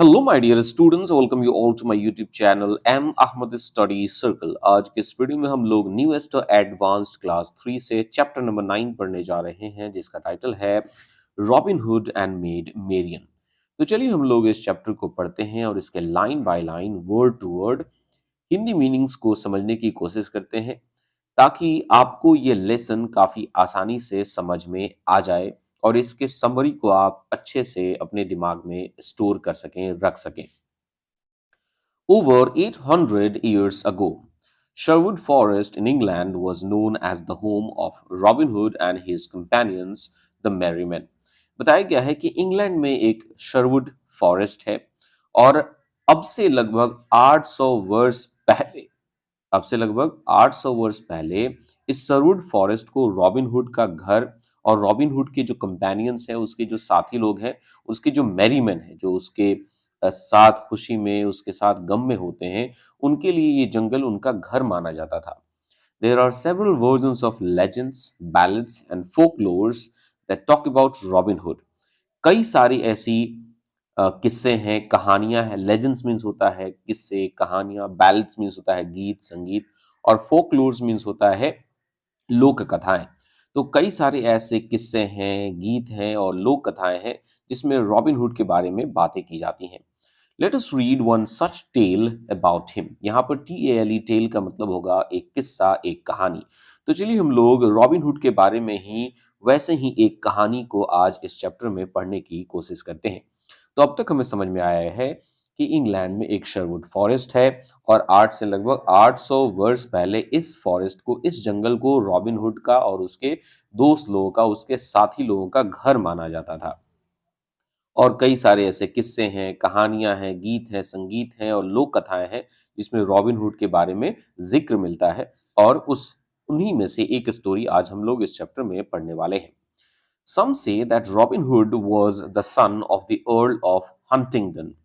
Hello my dear students, welcome you all to my YouTube channel M Ahmad study circle. आज के इस video में हम लोग न्यूएस्ट एडवांस्ड क्लास 3 से चैप्टर नंबर 9 पढ़ने जा रहे हैं, जिसका टाइटल है Robin Hood and Maid Marian. तो चलिए हम लोग इस चैप्टर को पढ़ते हैं और इसके line by line, word to word Hindi meanings को समझने की कोशिश करते हैं, ताकि आपको ये लेसन काफी आसानी से समझ में आ जाए और इसके समरी को आप अच्छे से अपने दिमाग में स्टोर कर सकें, रख सकें। Over 800 years ago, Sherwood Forest in England was known as the home of Robin Hood and his companions, the Merrymen। बताया गया है कि इंग्लैंड में एक शरवुड फॉरेस्ट है और अब से लगभग 800 वर्ष पहले अब से लगभग 800 वर्ष पहले इस सरवुड फॉरेस्ट को रॉबिन हुड का घर और रॉबिन हुड के जो कंपेनियंस हैं, उसके जो साथी लोग हैं, उसके जो मैरीमैन हैं, जो उसके साथ खुशी में, उसके साथ गम में होते हैं, उनके लिए ये जंगल उनका घर माना जाता था। There are several versions of legends, ballads and folklores that talk about Robin Hood। कई सारी ऐसी किस्से हैं, कहानियां हैं। लेजेंड्स मीन्स होता है किस्से, कहानियां। बैलेड्स मीन्स होता है गीत, संगीत। और फोकलोर्स मीन्स होता है लोक कथाएं। तो कई सारे ऐसे किस्से हैं, गीत हैं और लोक कथाएं हैं जिसमें रॉबिन हुड के बारे में बातें की जाती हैं। Let us read one such tale about him. यहाँ पर टेल टेल का मतलब होगा एक किस्सा, एक कहानी। तो चलिए हम लोग रॉबिन हुड के बारे में ही वैसे ही एक कहानी को आज इस चैप्टर में पढ़ने की कोशिश करते हैं। तो अब तक हमें समझ में आया है कि इंग्लैंड में एक शरवुड फॉरेस्ट है और आज से लगभग 800 वर्ष पहले इस फॉरेस्ट को, इस जंगल को रॉबिन हुड का और उसके दोस्त लोगों का, उसके साथी लोगों का घर माना जाता था। और कई सारे ऐसे किस्से हैं, कहानियां हैं, गीत हैं, संगीत हैं और लोक कथाएं हैं जिसमें रॉबिन हुड के बारे में जिक्र मिलता है। और उस उन्हीं में से एक स्टोरी आज हम लोग इस चैप्टर में पढ़ने वाले हैं। Some say that Robin Hood was the son of the earl of Huntingdon.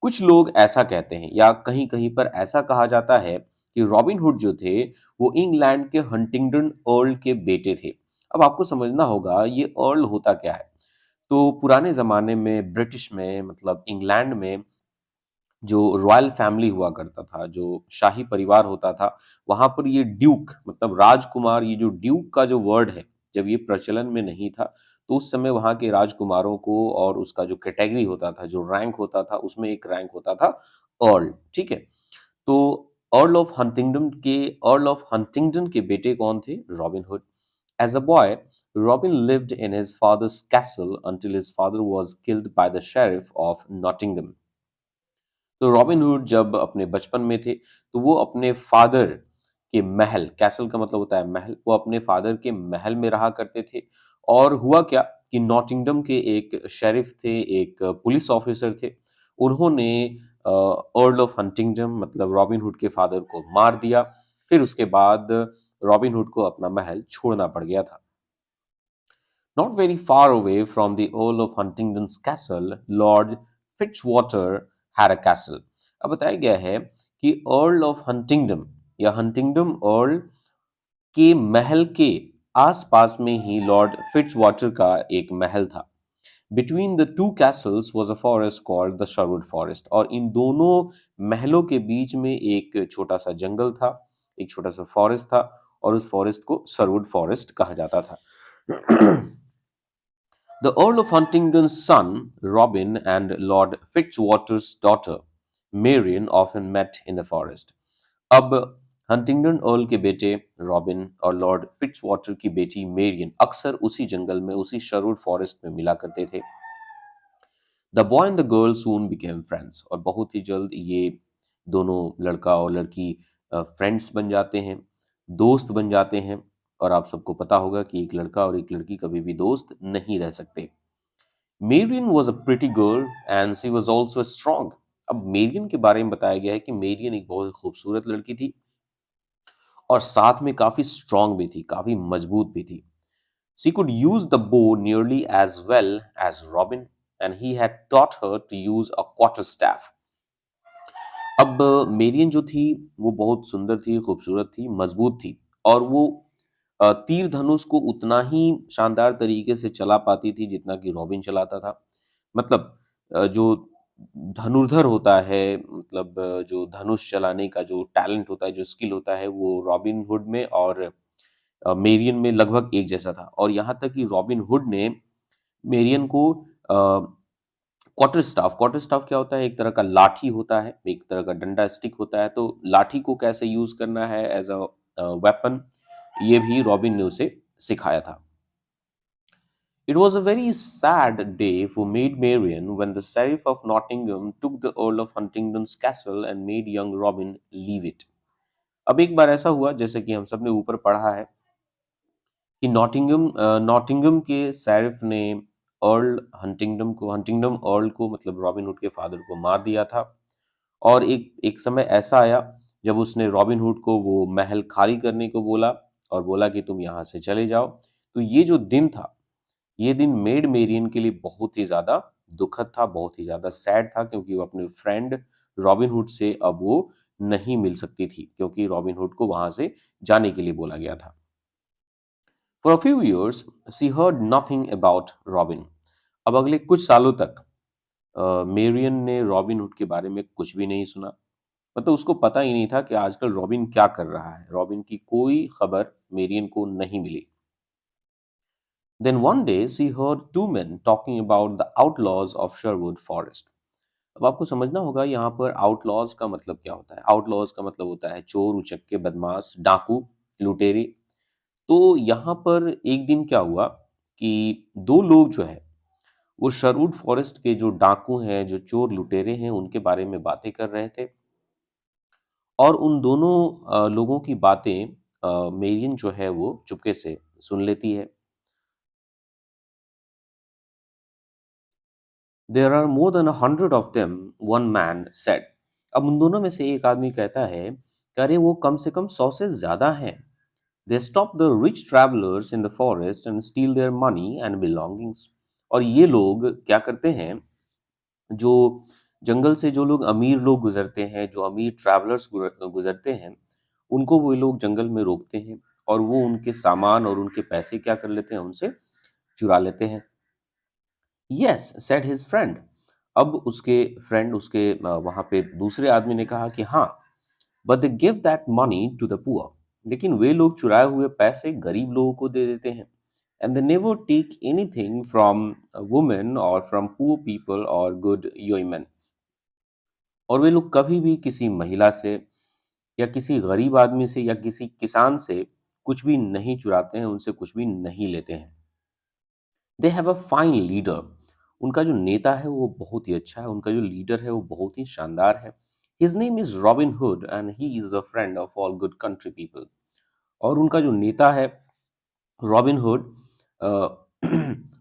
कुछ लोग ऐसा कहते हैं या कहीं कहीं पर ऐसा कहा जाता है कि रॉबिन हुड जो थे वो इंग्लैंड के हंटिंगडन अर्ल के बेटे थे। अब आपको समझना होगा ये अर्ल होता क्या है। तो पुराने ज़माने में ब्रिटिश में, मतलब इंग्लैंड में, जो रॉयल फैमिली हुआ करता था, जो शाही परिवार होता था, वहाँ पर ये ड्यूक मतलब राजकुमार, ये जो ड्यूक का जो वर्ड है, जब ये प्रचलन में नहीं था, तो उस समय वहाँ के राजकुमारों को और उसका जो कैटेगरी होता था, जो रैंक होता था, उसमें एक रैंक होता था अर्ल, ठीक है? तो अर्ल ऑफ हंटिंगडन के बेटे कौन थे? Robin hood. As a boy, Robin lived in his father's castle until his father was killed by the sheriff of Nottingham। तो रॉबिन हुड जब अपने बचपन में थे, तो वो अपने फादर के महल, कैसल का मतलब होता है महल, वो अपने फादर के महल में रहा करते थे। और हुआ क्या कि नॉटिंगडम के एक शेरिफ थे, एक पुलिस ऑफिसर थे, उन्होंने अर्ल ऑफ हंटिंगडम मतलब रॉबिन हुड के फादर को मार दिया। फिर उसके बाद रॉबिन हुड को अपना महल छोड़ना पड़ गया था। Not very far away from the Earl of Huntingdon's castle, Lord Fitzwater had a castle। अब बताया गया है कि अर्ल ऑफ हंटिंगडम या हंटिंगडम अर्ल के महल के आसपास में ही लॉर्ड फिट्जवाटर का एक महल था। Between the two Castle's was a forest called the Sherwood forest. और इन दोनों महलों के बीच में एक छोटा सा जंगल था, एक छोटा सा फॉरेस्ट था, और उस फॉरेस्ट को सरवुड फॉरेस्ट कहा जाता था। The Earl of Huntingdon's son, Robin, and Lord Fitzwater's daughter, Marian, often met in the forest। अब हंटिंगडन अर्ल के बेटे रॉबिन और लॉर्ड फिट्जवाटर की बेटी मेरियन अक्सर उसी जंगल में, उसी शरवुड फॉरेस्ट में मिला करते थे। The boy and the girl soon became friends. और बहुत ही जल्द ये दोनों, लड़का और लड़की, फ्रेंड्स बन जाते हैं, दोस्त बन जाते हैं। और आप सबको पता होगा कि एक लड़का और एक लड़की कभी भी दोस्त नहीं रह सकते। Marian was a pretty girl and she was also strong. अब मेरियन के बारे में बताया गया है कि मेरियन एक बहुत खूबसूरत लड़की थी और साथ में काफी स्ट्रॉन्ग भी थी, काफी मजबूत भी थी। She could use the bow nearly as well as Robin and he had taught her to use a quarter staff. अब मेरियन जो थी वो बहुत सुंदर थी, खूबसूरत थी, मजबूत थी, और वो तीर धनुष को उतना ही शानदार तरीके से चला पाती थी जितना कि रॉबिन चलाता था। मतलब जो धनुर्धर होता है, मतलब जो धनुष चलाने का जो टैलेंट होता है, जो स्किल होता है, वो रॉबिन हुड में और मेरियन में लगभग एक जैसा था। और यहाँ तक कि रॉबिन हुड ने मेरियन को क्वार्टर स्टाफ क्या होता है? एक तरह का लाठी होता है, एक तरह का डंडा स्टिक होता है, तो लाठी को कैसे यूज करना है एज अ वेपन, ये भी रॉबिन ने उसे सिखाया था। It was a very sad day for Maid Marian when the Sheriff of Nottingham took the Earl of Huntingdon's castle and made young Robin leave it. अब एक बार ऐसा हुआ, जैसे कि हम सब ने ऊपर पढ़ा है, कि नॉटिंगम के शेरिफ ने हंटिंगडम अर्ल को, मतलब रॉबिन हुड के फादर को मार दिया था। और एक एक समय ऐसा आया जब उसने रॉबिन हुड को वो महल खाली करने को बोला और बोला कि तुम यहाँ से चले जाओ। तो ये जो दिन था, ये दिन मेड मेरियन के लिए बहुत ही ज़्यादा दुखद था, बहुत ही ज़्यादा सैड था, क्योंकि वो अपने फ्रेंड रॉबिन हुड से अब वो नहीं मिल सकती थी, क्योंकि रॉबिन हुड को वहां से जाने के लिए बोला गया था। For a few years, she heard nothing about robin. अब अगले कुछ सालों तक मेरियन ने रॉबिन हुड के बारे में कुछ भी नहीं सुना। मतलब उसको पता ही नहीं था कि आजकल रॉबिन क्या कर रहा है। रॉबिन की कोई खबर मेरियन को नहीं मिली। Then one day she heard two men talking about the outlaws of Sherwood Forest. अब आपको समझना होगा यहाँ पर आउटलॉज का मतलब क्या होता है। आउटलॉज का मतलब होता है चोर, उचक्के, बदमाश, डाकू, लुटेरे। तो यहाँ पर एक दिन क्या हुआ कि दो लोग जो है वो शरवुड फॉरेस्ट के जो डाकू हैं, जो चोर लुटेरे हैं, उनके बारे में बातें कर रहे थे। और उन दोनों लोगों की बातें मेरियन जो है वो चुपके से सुन लेती है। There are more than 100 of them, one man said. अब उन दोनों में से एक आदमी कहता है कि अरे वो कम से कम 100 से ज्यादा हैं। They stop the rich travellers in the forest and steel their money and belongings. और ये लोग क्या करते हैं, जो जंगल से जो लोग अमीर लोग गुजरते हैं, जो अमीर ट्रैवलर्स गुजरते हैं, उनको वो लोग जंगल में रोकते हैं और वो उनके सामान और उनके पैसे क्या कर लेते हैं, उनसे चुरा लेते हैं। Yes, said his friend. अब उसके फ्रेंड, उसके वहां पे दूसरे आदमी ने कहा कि हाँ, but they give that money to the poor. लेकिन वे लोग चुराए हुए पैसे गरीब लोगों को दे देते हैं। And they never take anything from women और फ्रॉम पुअर पीपल और गुड योइमन। और वे लोग कभी भी किसी महिला से या किसी गरीब आदमी से या किसी किसान से कुछ भी नहीं चुराते हैं, उनसे कुछ भी नहीं लेते हैं। They have a fine leader. उनका जो नेता है वो बहुत ही अच्छा है, उनका जो लीडर है वो बहुत ही शानदार है। His name is robin Hood and he is the friend of all good country people. और उनका जो नेता है रॉबिन हुड, अ,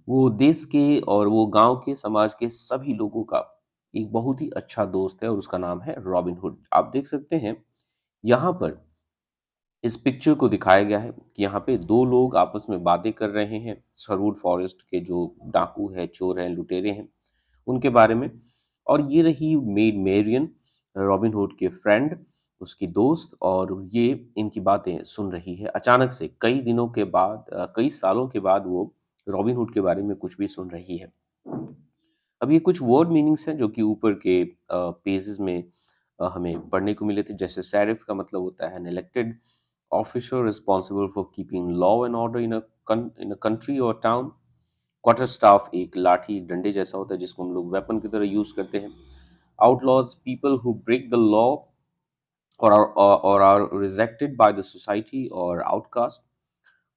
वो देश के और वो गांव के, समाज के सभी लोगों का एक बहुत ही अच्छा दोस्त है और उसका नाम है रॉबिन हुड। आप देख सकते हैं यहाँ पर इस पिक्चर को दिखाया गया है कि यहाँ पे दो लोग आपस में बातें कर रहे हैं, सरवुड फॉरेस्ट के जो डाकू है, चोर हैं, लुटेरे हैं, उनके बारे में। और ये रही मेड मेरियन, रॉबिन हुड के फ्रेंड, उसकी दोस्त, और ये इनकी बातें सुन रही है। अचानक से कई दिनों के बाद, कई सालों के बाद वो रॉबिन हुड के बारे में कुछ भी सुन रही है। अब ये कुछ वर्ड मीनिंग्स हैं जो कि ऊपर के पेजेस में हमें पढ़ने को मिले थे। जैसे शेरिफ का मतलब होता है an elected officer responsible for keeping law and order in a country और टाउन। क्वार्टर स्टाफ एक लाठी डंडे जैसा होता है जिसको हम लोग वेपन की तरह यूज करते हैं। Outlaws people who break the law और are rejected by the society और आउटकास्ट।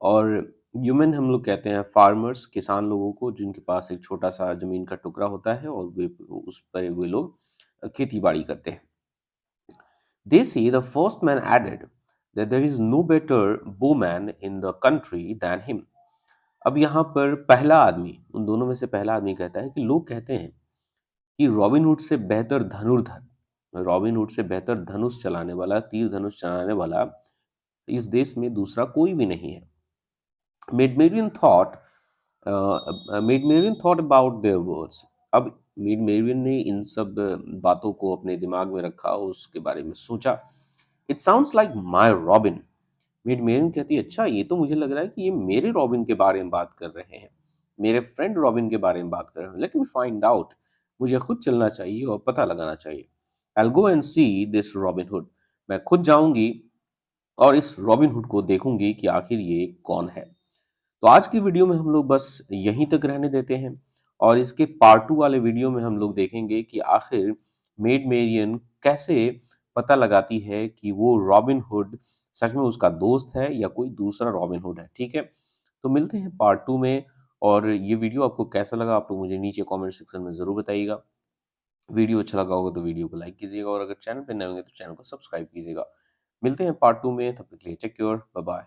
और ह्यूमन हम लोग कहते हैं फार्मर्स, किसान लोगों को जिनके पास एक छोटा सा जमीन का टुकड़ा होता है और वे उस पर वे लोग खेती बाड़ी करते हैं। They say the first man added that there is no better bowman in the country than him. अब यहाँ पर पहला आदमी, उन दोनों में से पहला आदमी कहता है कि लोग कहते हैं कि रॉबिन हुड से बेहतर धनुष चलाने वाला, तीर धनुष चलाने वाला इस देश में दूसरा कोई भी नहीं है। Maid thought thought about their words. अब मेड मेरियन ने इन सब बातों को अपने दिमाग में रखा और उसके बारे में सोचा। It sounds like my Robin. Maid Marian कहती है, अच्छा, ये तो मुझे लग रहा है कि ये मेरे रॉबिन के बारे में बात कर रहे हैं, मेरे फ्रेंड रॉबिन के बारे में बात कर रहे हैं। Let me find out. मुझे खुद चलना चाहिए और पता लगाना चाहिए। I go and see this Robin Hood. मैं खुद जाऊंगी और इस रॉबिन हुड को देखूंगी कि आखिर ये कौन है। तो आज की वीडियो में हम लोग बस यहीं तक रहने देते हैं और इसके पार्ट टू वाले वीडियो में हम लोग देखेंगे कि आखिर मेड मेरियन कैसे पता लगाती है कि वो रॉबिन हुड सच में उसका दोस्त है या कोई दूसरा रॉबिन हुड है। ठीक है, तो मिलते हैं पार्ट टू में। और ये वीडियो आपको कैसा लगा आप लोग मुझे नीचे कमेंट सेक्शन में ज़रूर बताइएगा। वीडियो अच्छा लगा होगा तो वीडियो को लाइक कीजिएगा और अगर चैनल पे नए होंगे तो चैनल को सब्सक्राइब कीजिएगा। मिलते हैं पार्ट टू में, तब तक के लिए टेक केयर, बाय बाय।